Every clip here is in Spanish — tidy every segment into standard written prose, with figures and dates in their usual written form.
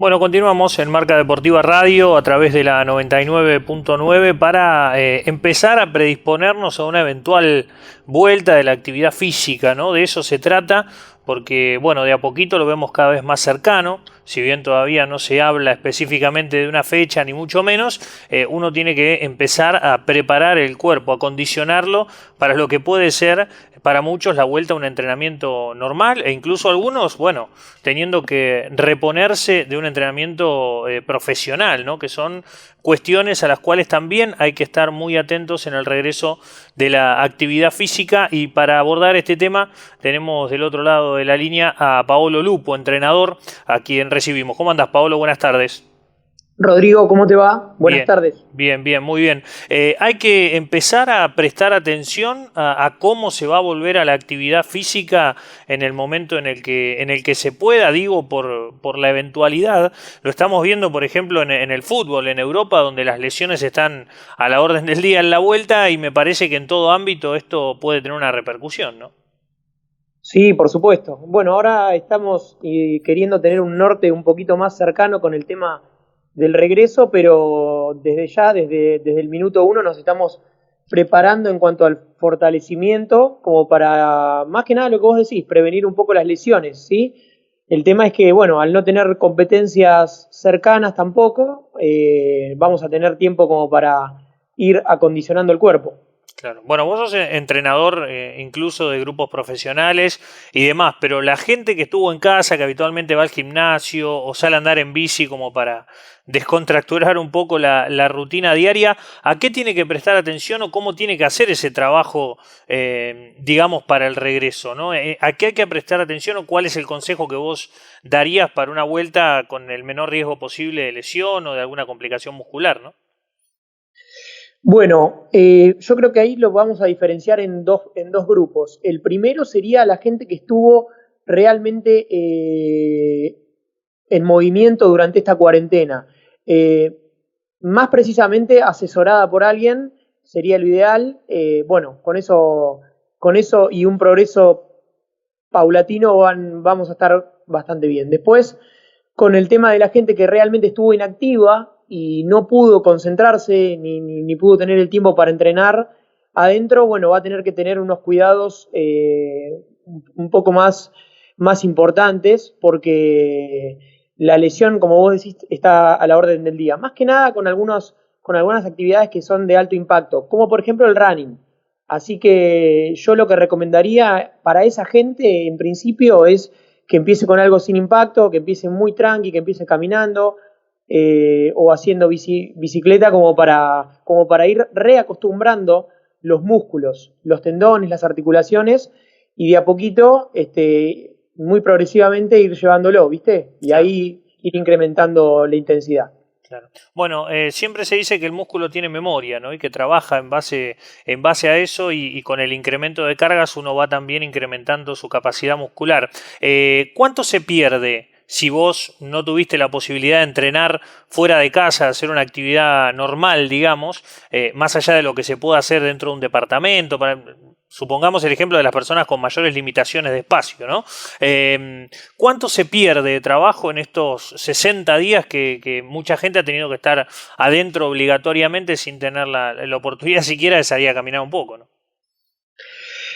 Bueno, continuamos en Marca Deportiva Radio a través de la 99.9 para empezar a predisponernos a una eventual vuelta de la actividad física, ¿no? De eso se trata, porque, bueno, de a poquito lo vemos cada vez más cercano. Si bien todavía no se habla específicamente de una fecha, ni mucho menos, uno tiene que empezar a preparar el cuerpo, a condicionarlo para lo que puede ser para muchos la vuelta a un entrenamiento normal e incluso algunos, bueno, teniendo que reponerse de un entrenamiento profesional, ¿no? Que son cuestiones a las cuales también hay que estar muy atentos en el regreso de la actividad física. Y para abordar este tema tenemos del otro lado de la línea a Paolo Lupo, entrenador, a quien recibimos. ¿Cómo andas, Paolo? Buenas tardes. Rodrigo, ¿cómo te va? Buenas Bien, tardes. bien, muy bien. Hay que empezar a prestar atención a cómo se va a volver a la actividad física en el momento en el que se pueda, digo, por la eventualidad. Lo estamos viendo, por ejemplo, en el fútbol, en Europa, donde las lesiones están a la orden del día en la vuelta, y me parece que en todo ámbito esto puede tener una repercusión, ¿no? Sí, por supuesto. Bueno, ahora estamos queriendo tener un norte un poquito más cercano con el tema del regreso, pero desde ya, desde el minuto uno, nos estamos preparando en cuanto al fortalecimiento, como para, más que nada lo que vos decís, prevenir un poco las lesiones, ¿sí? El tema es que, bueno, al no tener competencias cercanas tampoco, vamos a tener tiempo como para ir acondicionando el cuerpo. Claro. Bueno, vos sos entrenador incluso de grupos profesionales y demás, pero la gente que estuvo en casa, que habitualmente va al gimnasio o sale a andar en bici como para descontracturar un poco la rutina diaria, ¿a qué tiene que prestar atención o cómo tiene que hacer ese trabajo, digamos, para el regreso, ¿no? ¿A qué hay que prestar atención o cuál es el consejo que vos darías para una vuelta con el menor riesgo posible de lesión o de alguna complicación muscular, ¿no? Bueno, yo creo que ahí lo vamos a diferenciar en dos grupos. El primero sería la gente que estuvo realmente en movimiento durante esta cuarentena. Eh, Más precisamente asesorada por alguien sería lo ideal. Bueno, con eso y un progreso paulatino vamos a estar bastante bien. Después, con el tema de la gente que realmente estuvo inactiva y no pudo concentrarse ni pudo tener el tiempo para entrenar adentro, bueno, va a tener que tener unos cuidados un poco más importantes porque la lesión, como vos decís, está a la orden del día. Más que nada con algunas actividades que son de alto impacto, como por ejemplo el running. Así que yo lo que recomendaría para esa gente, en principio, es que empiece con algo sin impacto, que empiece muy tranqui, que empiece caminando o haciendo bicicleta como para ir reacostumbrando los músculos, los tendones, las articulaciones y de a poquito, muy progresivamente ir llevándolo, ¿viste? Y Claro. ahí ir incrementando la intensidad. Claro. Bueno, siempre se dice que el músculo tiene memoria, ¿no? Y que trabaja en base a eso, y con el incremento de cargas uno va también incrementando su capacidad muscular. ¿Cuánto se pierde si vos no tuviste la posibilidad de entrenar fuera de casa, hacer una actividad normal, digamos, más allá de lo que se pueda hacer dentro de un departamento? Supongamos el ejemplo de las personas con mayores limitaciones de espacio, ¿no? ¿Cuánto se pierde de trabajo en estos 60 días que mucha gente ha tenido que estar adentro obligatoriamente sin tener la oportunidad siquiera de salir a caminar un poco, ¿no?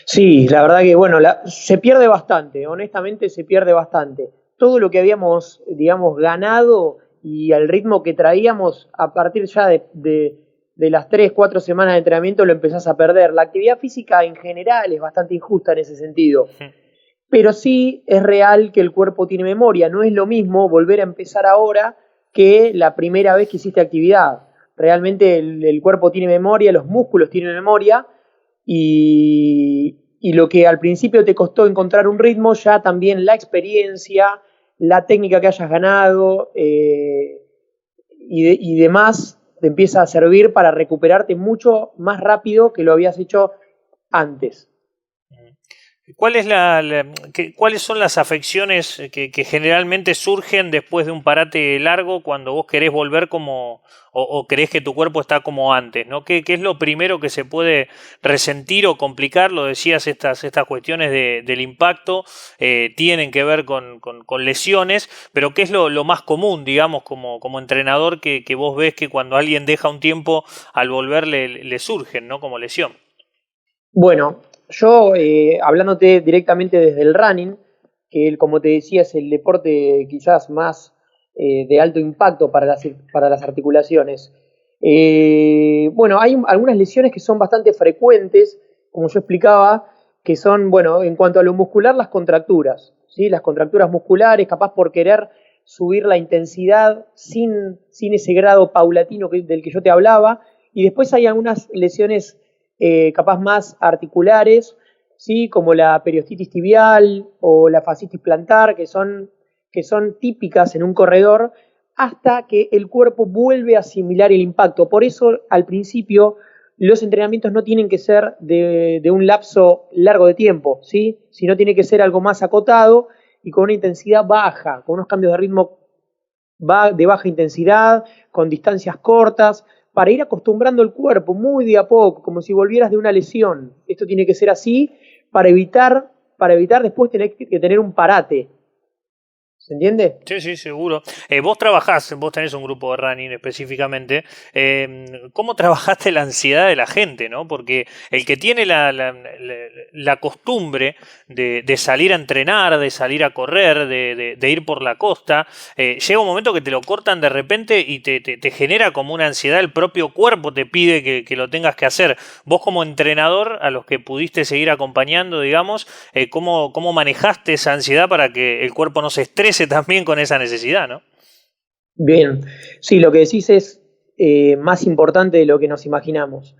Sí, la verdad que bueno, se pierde bastante, honestamente se pierde bastante. Todo lo que habíamos, digamos, ganado y al ritmo que traíamos a partir ya de las 3, 4 semanas de entrenamiento lo empezás a perder. La actividad física en general es bastante injusta en ese sentido, pero sí es real que el cuerpo tiene memoria. No es lo mismo volver a empezar ahora que la primera vez que hiciste actividad. Realmente el cuerpo tiene memoria, los músculos tienen memoria y lo que al principio te costó encontrar un ritmo, ya también la experiencia, la técnica que hayas ganado y demás te empieza a servir para recuperarte mucho más rápido que lo habías hecho antes. ¿Cuáles son las afecciones que generalmente surgen después de un parate largo cuando vos querés volver o creés que tu cuerpo está como antes, ¿no? ¿Qué es lo primero que se puede resentir o complicar? Lo decías, estas cuestiones del impacto tienen que ver con lesiones, pero ¿qué es lo más común, digamos, como entrenador que vos ves que cuando alguien deja un tiempo al volver le surgen, ¿no? Como lesión. Bueno, yo hablándote directamente desde el running, que como te decía es el deporte quizás más de alto impacto para las articulaciones. Bueno, hay algunas lesiones que son bastante frecuentes, como yo explicaba, que son, bueno, en cuanto a lo muscular, las contracturas, ¿sí? Las contracturas musculares, capaz por querer subir la intensidad sin ese grado paulatino del que yo te hablaba, y después hay algunas lesiones capaz más articulares, ¿sí? Como la periostitis tibial o la fascitis plantar, que son típicas en un corredor, hasta que el cuerpo vuelve a asimilar el impacto. Por eso, al principio, los entrenamientos no tienen que ser de un lapso largo de tiempo, ¿sí? Sino tiene que ser algo más acotado y con una intensidad baja, con unos cambios de ritmo de baja intensidad, con distancias cortas, para ir acostumbrando el cuerpo muy de a poco, como si volvieras de una lesión. Esto tiene que ser así para evitar después tener que tener un parate. ¿Se entiende? Sí, sí, seguro. Vos tenés un grupo de running específicamente. ¿Cómo trabajaste la ansiedad de la gente, no? Porque el que tiene la costumbre de salir a entrenar, de salir a correr, de ir por la costa, llega un momento que te lo cortan de repente y te genera como una ansiedad. El propio cuerpo te pide que lo tengas que hacer. Vos como entrenador, a los que pudiste seguir acompañando, digamos, ¿cómo manejaste esa ansiedad para que el cuerpo no se estrese también con esa necesidad, ¿no? Bien, sí, lo que decís es más importante de lo que nos imaginamos.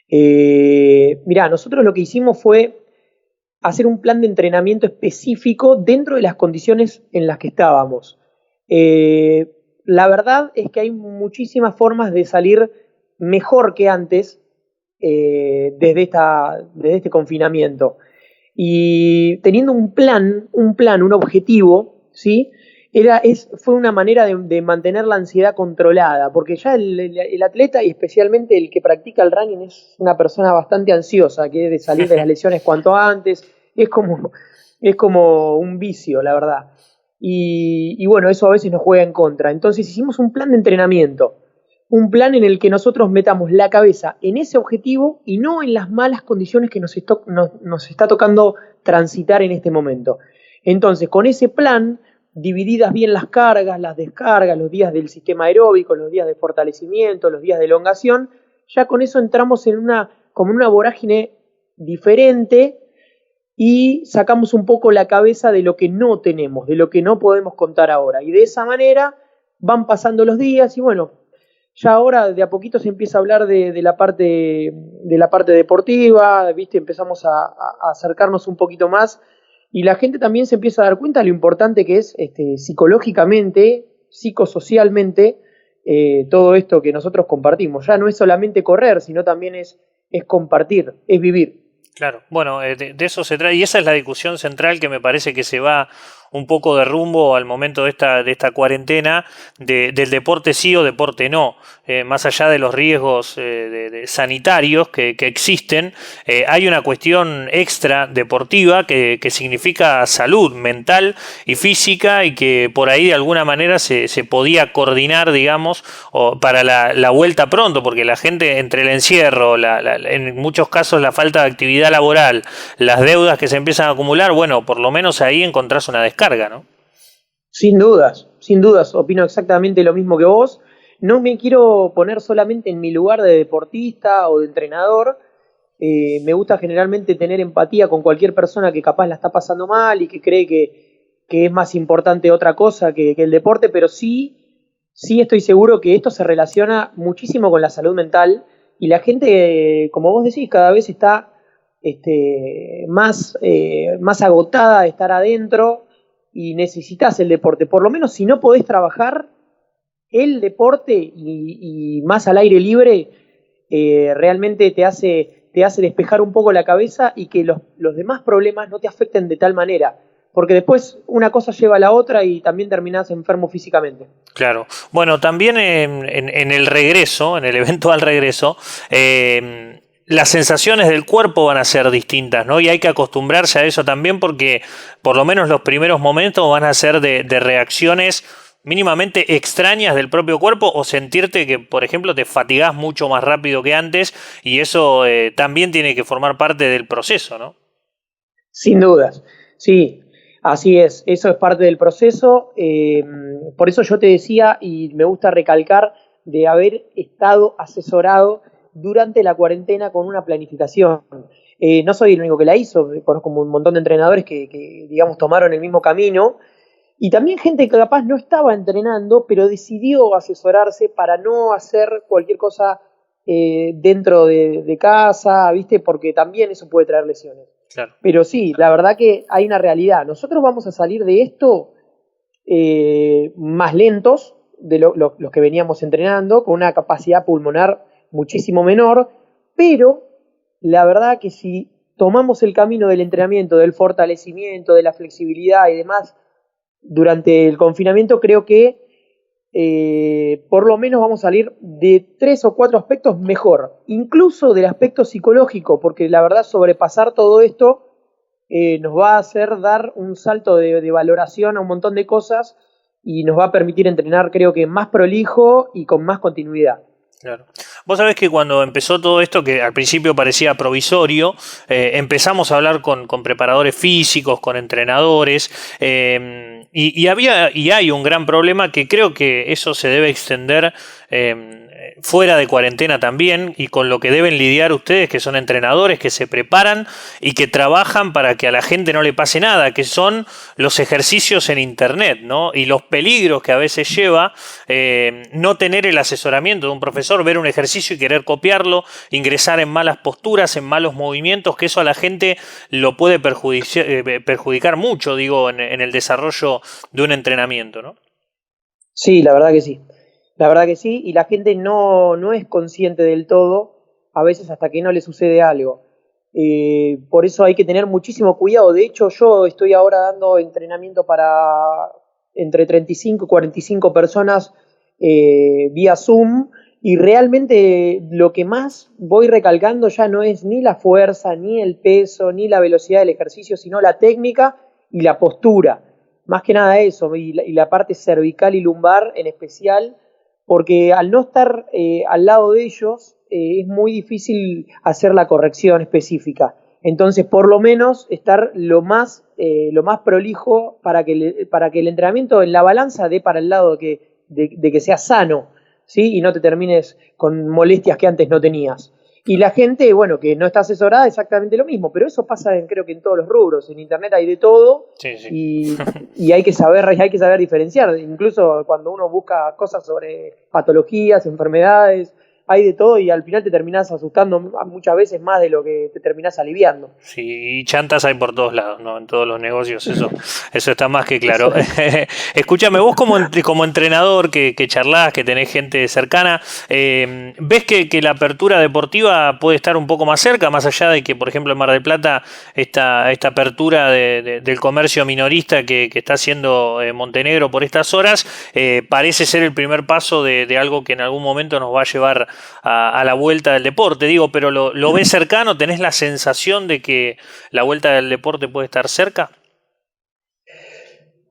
Mirá, nosotros lo que hicimos fue hacer un plan de entrenamiento específico dentro de las condiciones en las que estábamos. La verdad es que hay muchísimas formas de salir mejor que antes desde este confinamiento. Y teniendo un objetivo, ¿sí? Fue una manera de mantener la ansiedad controlada, porque ya el atleta y especialmente el que practica el running es una persona bastante ansiosa, que debe salir de las lesiones cuanto antes, es como un vicio, la verdad. Y bueno, eso a veces nos juega en contra. Entonces hicimos un plan de entrenamiento, un plan en el que nosotros metamos la cabeza en ese objetivo y no en las malas condiciones que nos está tocando transitar en este momento. Entonces, con ese plan, divididas bien las cargas, las descargas, los días del sistema aeróbico, los días de fortalecimiento, los días de elongación, ya con eso entramos como en una vorágine diferente y sacamos un poco la cabeza de lo que no tenemos, de lo que no podemos contar ahora. Y de esa manera van pasando los días y bueno, ya ahora de a poquito se empieza a hablar de la parte deportiva, ¿viste? Empezamos a acercarnos un poquito más y la gente también se empieza a dar cuenta de lo importante que es psicológicamente, psicosocialmente, todo esto que nosotros compartimos. Ya no es solamente correr, sino también es compartir, es vivir. Claro, bueno, de eso se trata y esa es la discusión central que me parece que se va un poco de rumbo al momento de esta cuarentena del deporte sí o deporte no. Más allá de los riesgos sanitarios que existen, hay una cuestión extra deportiva que significa salud mental y física y que por ahí de alguna manera se podía coordinar, digamos, para la vuelta pronto, porque la gente entre el encierro, en muchos casos la falta de actividad laboral, las deudas que se empiezan a acumular, bueno, por lo menos ahí encontrás una descarga, ¿no? Sin dudas, opino exactamente lo mismo que vos. No me quiero poner solamente en mi lugar de deportista o de entrenador. Me gusta generalmente tener empatía con cualquier persona que capaz la está pasando mal y que cree que es más importante otra cosa que el deporte, pero sí estoy seguro que esto se relaciona muchísimo con la salud mental y la gente, como vos decís, cada vez está más agotada de estar adentro y necesitas el deporte. Por lo menos si no podés trabajar, el deporte y más al aire libre realmente te hace te hace despejar un poco la cabeza y que los demás problemas no te afecten de tal manera. Porque después una cosa lleva a la otra y también terminás enfermo físicamente. Claro. Bueno, también en el regreso, en el eventual regreso, las sensaciones del cuerpo van a ser distintas, ¿no? Y hay que acostumbrarse a eso también porque por lo menos los primeros momentos van a ser de reacciones mínimamente extrañas del propio cuerpo o sentirte que, por ejemplo, te fatigás mucho más rápido que antes y eso también tiene que formar parte del proceso, ¿no? Sin dudas, sí, así es, eso es parte del proceso. Por eso yo te decía, y me gusta recalcar, de haber estado asesorado durante la cuarentena con una planificación. No soy el único que la hizo, conozco un montón de entrenadores que, digamos, tomaron el mismo camino, y también gente que capaz no estaba entrenando, pero decidió asesorarse para no hacer cualquier cosa dentro de casa, ¿viste? Porque también eso puede traer lesiones. Claro. Pero sí, la verdad que hay una realidad. Nosotros vamos a salir de esto más lentos de los que veníamos entrenando, con una capacidad pulmonar muchísimo menor, pero la verdad que si tomamos el camino del entrenamiento, del fortalecimiento, de la flexibilidad y demás durante el confinamiento, creo que por lo menos vamos a salir de 3 o 4 aspectos mejor, incluso del aspecto psicológico, porque la verdad sobrepasar todo esto nos va a hacer dar un salto de valoración a un montón de cosas y nos va a permitir entrenar, creo que más prolijo y con más continuidad. Claro. Vos sabés que cuando empezó todo esto, que al principio parecía provisorio, empezamos a hablar con preparadores físicos, con entrenadores, había y hay un gran problema que creo que eso se debe extender fuera de cuarentena también y con lo que deben lidiar ustedes, que son entrenadores, que se preparan y que trabajan para que a la gente no le pase nada, que son los ejercicios en internet, ¿no? Y los peligros que a veces lleva no tener el asesoramiento de un profesor, ver un ejercicio y querer copiarlo, ingresar en malas posturas, en malos movimientos, que eso a la gente lo puede perjudicar mucho, digo, en el desarrollo de un entrenamiento, ¿no? Sí, la verdad que sí. La verdad que sí, y la gente no es consciente del todo, a veces hasta que no le sucede algo. Por eso hay que tener muchísimo cuidado. De hecho, yo estoy ahora dando entrenamiento para entre 35 y 45 personas vía Zoom, y realmente lo que más voy recalcando ya no es ni la fuerza, ni el peso, ni la velocidad del ejercicio, sino la técnica y la postura. Más que nada eso, y la parte cervical y lumbar en especial, porque al no estar al lado de ellos es muy difícil hacer la corrección específica. Entonces, por lo menos, estar lo más prolijo para que el entrenamiento en la balanza dé para el lado de que sea sano, ¿sí? Y no te termines con molestias que antes no tenías. Y la gente, bueno, que no está asesorada, exactamente lo mismo, pero eso pasa creo que en todos los rubros. En internet hay de todo, Sí, sí. y hay que saber diferenciar. Incluso cuando uno busca cosas sobre patologías, enfermedades, hay de todo y al final te terminás asustando muchas veces más de lo que te terminás aliviando. Sí, y chantas hay por todos lados, ¿no? En todos los negocios, eso está más que claro. Escúchame, vos como entrenador que charlás, que tenés gente cercana, ¿ves que la apertura deportiva puede estar un poco más cerca, más allá de que, por ejemplo, en Mar del Plata, esta apertura del comercio minorista que está haciendo Montenegro por estas horas, parece ser el primer paso de algo que en algún momento nos va a llevar a la vuelta del deporte, digo, pero lo ves cercano, tenés la sensación de que la vuelta del deporte puede estar cerca?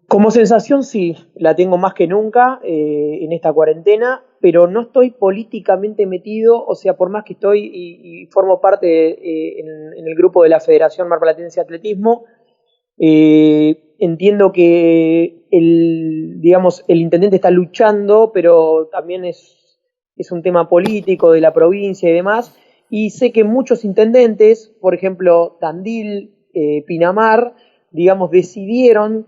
Como sensación sí, la tengo más que nunca en esta cuarentena, pero no estoy políticamente metido, o sea, por más que estoy y formo parte en el grupo de la Federación Marplatense de Atletismo, entiendo que digamos, el intendente está luchando, pero también es un tema político de la provincia y demás, y sé que muchos intendentes, por ejemplo, Tandil, Pinamar, digamos, decidieron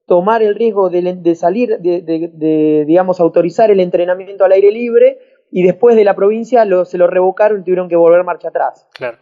tomar el riesgo de salir, digamos, autorizar el entrenamiento al aire libre, y después de la provincia se lo revocaron y tuvieron que volver marcha atrás. Claro.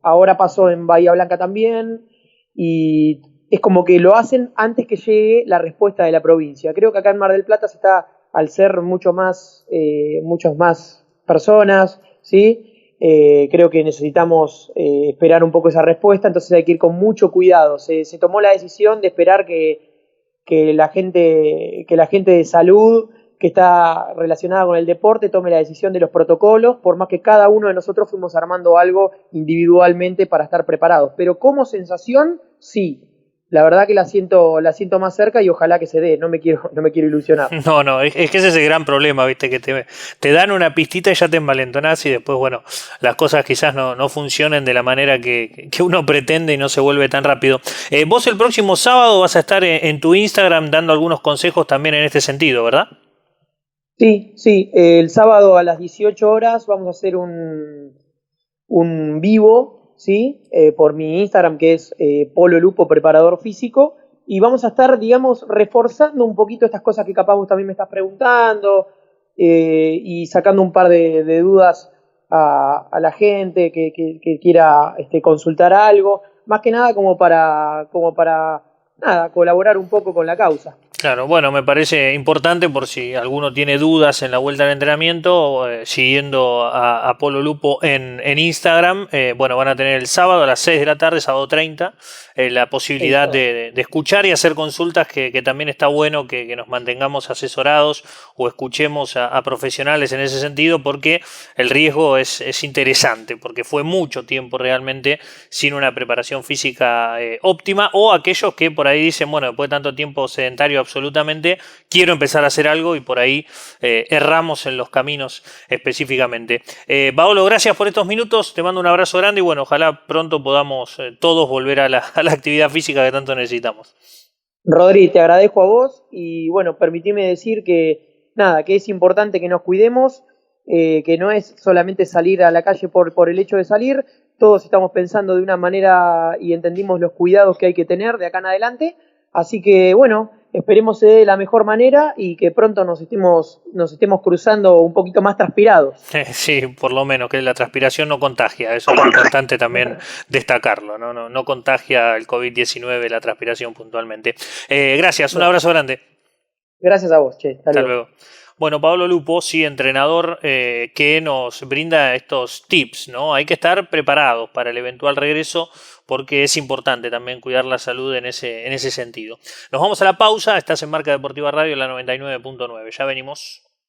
Ahora pasó en Bahía Blanca también, y es como que lo hacen antes que llegue la respuesta de la provincia. Creo que acá en Mar del Plata se está, al ser muchas más personas, ¿sí? Creo que necesitamos esperar un poco esa respuesta, entonces hay que ir con mucho cuidado. Se tomó la decisión de esperar que la gente de salud que está relacionada con el deporte tome la decisión de los protocolos, por más que cada uno de nosotros fuimos armando algo individualmente para estar preparados. Pero como sensación, sí, la verdad que la siento más cerca y ojalá que se dé, no me quiero ilusionar. No, es que ese es el gran problema, ¿viste? Que te dan una pistita y ya te envalentonás y después, bueno, las cosas quizás no funcionen de la manera que uno pretende y no se vuelve tan rápido. Vos el próximo sábado vas a estar en tu Instagram dando algunos consejos también en este sentido, ¿verdad? Sí, el sábado a las 18 horas vamos a hacer un vivo, ¿sí? Por mi Instagram, que es Polo Lupo Preparador Físico, y vamos a estar, digamos, reforzando un poquito estas cosas que capaz vos también me estás preguntando, y sacando un par de dudas a la gente que quiera consultar algo, más que nada como para nada, colaborar un poco con la causa. Claro, bueno, me parece importante por si alguno tiene dudas en la vuelta al entrenamiento, siguiendo a Polo Lupo en Instagram, bueno, van a tener el sábado a las 6 de la tarde, sábado 30, la posibilidad de escuchar y hacer consultas, que también está bueno que nos mantengamos asesorados o escuchemos a profesionales en ese sentido, porque el riesgo es interesante, porque fue mucho tiempo realmente sin una preparación física óptima, o aquellos que por ahí dicen, bueno, después de tanto tiempo sedentario absolutamente, quiero empezar a hacer algo y por ahí erramos en los caminos específicamente. Paolo, gracias por estos minutos, te mando un abrazo grande y bueno, ojalá pronto podamos todos volver a la actividad física que tanto necesitamos. Rodri, te agradezco a vos y bueno, permitime decir que nada, que es importante que nos cuidemos, que no es solamente salir a la calle por el hecho de salir, todos estamos pensando de una manera y entendimos los cuidados que hay que tener de acá en adelante, así que bueno, esperemos se dé de la mejor manera y que pronto nos estemos cruzando un poquito más transpirados. Sí, por lo menos que la transpiración no contagia, eso es importante también destacarlo, no contagia el COVID-19 la transpiración puntualmente. Gracias, un No, abrazo grande. gracias a vos, che, hasta Hasta luego. luego. Bueno, Pablo Lupo, sí, entrenador que nos brinda estos tips, ¿no? Hay que estar preparados para el eventual regreso porque es importante también cuidar la salud en ese sentido. Nos vamos a la pausa, estás en Marca Deportiva Radio, la 99.9, ya venimos.